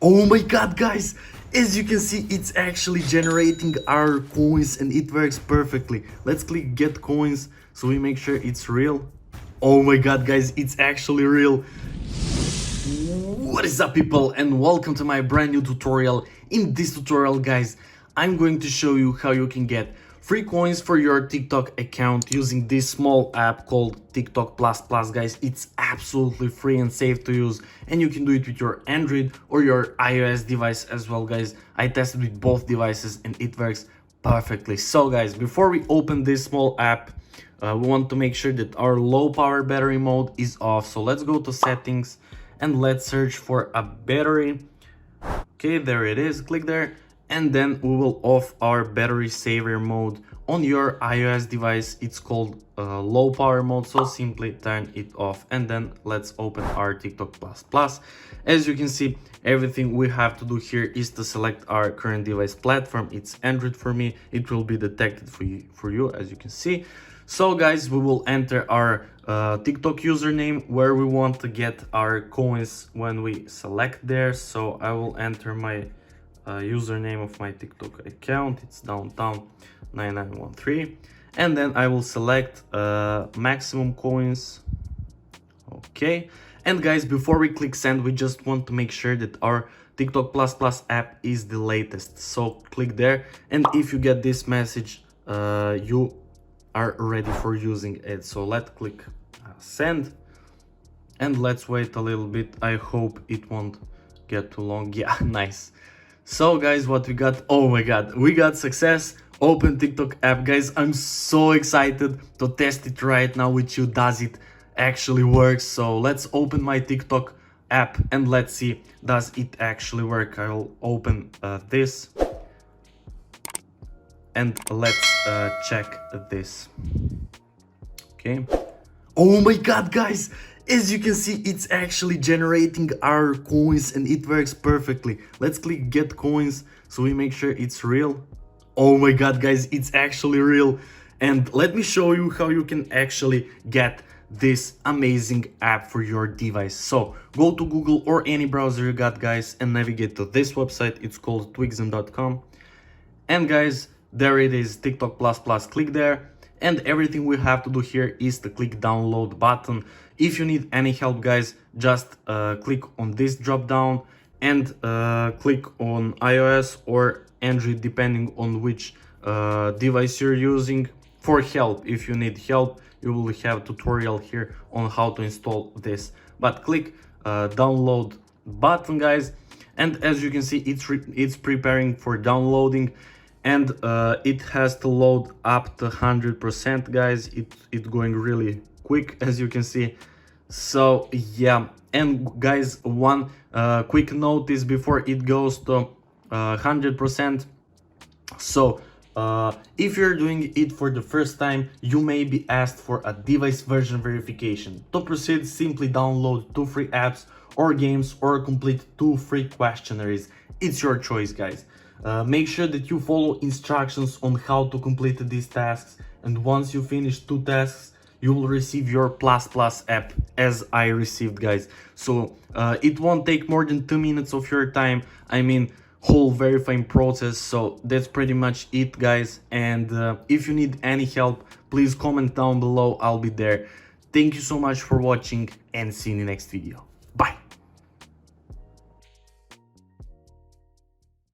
Oh my god, guys! As you can see, it's actually generating our coins and it works perfectly. Let's click get coins so we make sure it's real. Oh my god, guys, it's actually real. What is up, people, and welcome to my brand new tutorial. In this tutorial, guys, I'm going to show you how you can get free coins for your TikTok account using this small app called TikTok Plus Plus, guys. It's absolutely free and safe to use, and you can do it with your Android or your iOS device as well, guys. I tested with both devices and it works perfectly. So, guys, before we open this small app, we want to make sure that our low power battery mode is off. So let's go to settings and let's search for a battery. Okay, there it is, click there, and then we will off our battery saver mode. On your iOS device it's called low power mode, so simply turn it off. And then let's open our TikTok Plus Plus. As you can see, everything we have to do here is to select our current device platform. It's Android for me. It will be detected for you, as you can see. So guys, we will enter our TikTok username where we want to get our coins when we select there. So I will enter my username of my TikTok account. It's downtown9913, and then I will select maximum coins. Okay, and guys, before we click send, we just want to make sure that our TikTok Plus Plus app is the latest. So click there, and if you get this message, you are ready for using it. So let's click send, and let's wait a little bit. I hope it won't get too long. Yeah, nice. So guys, what we got? Oh my god, we got success. Open TikTok app, guys. I'm so excited to test it right now with you. Does it actually work? So let's open my TikTok app and let's see, does it actually work? I'll open this and let's check this. Okay. Oh my god, guys, as you can see, it's actually generating our coins and it works perfectly. Let's click get coins so we make sure it's real. Oh my god, guys, it's actually real. And let me show you how you can actually get this amazing app for your device. So go to Google or any browser you got, guys, and navigate to this website. It's called twixen.com. And guys, there it is, TikTok Plus Plus. Click there, and everything we have to do here is to click download button. If you need any help, guys, just click on this drop down and click on iOS or Android, depending on which device you're using, for help. If you need help, you will have a tutorial here on how to install this. But click download button, guys, and as you can see, it's preparing for downloading. And it has to load up to 100%, guys. It's going really quick, as you can see. So yeah, and guys, one quick notice before it goes to 100%. So if you're doing it for the first time, you may be asked for a device version verification. To proceed, simply download 2 free apps or games or complete 2 free questionnaires. It's your choice, guys. Make sure that you follow instructions on how to complete these tasks, and once you finish 2 tasks, you will receive your Plus Plus app, as I received, guys. So it won't take more than 2 minutes of your time. I mean, whole verifying process. So that's pretty much it, guys. And if you need any help, please comment down below. I'll be there. Thank you so much for watching, and see you in the next video. Bye.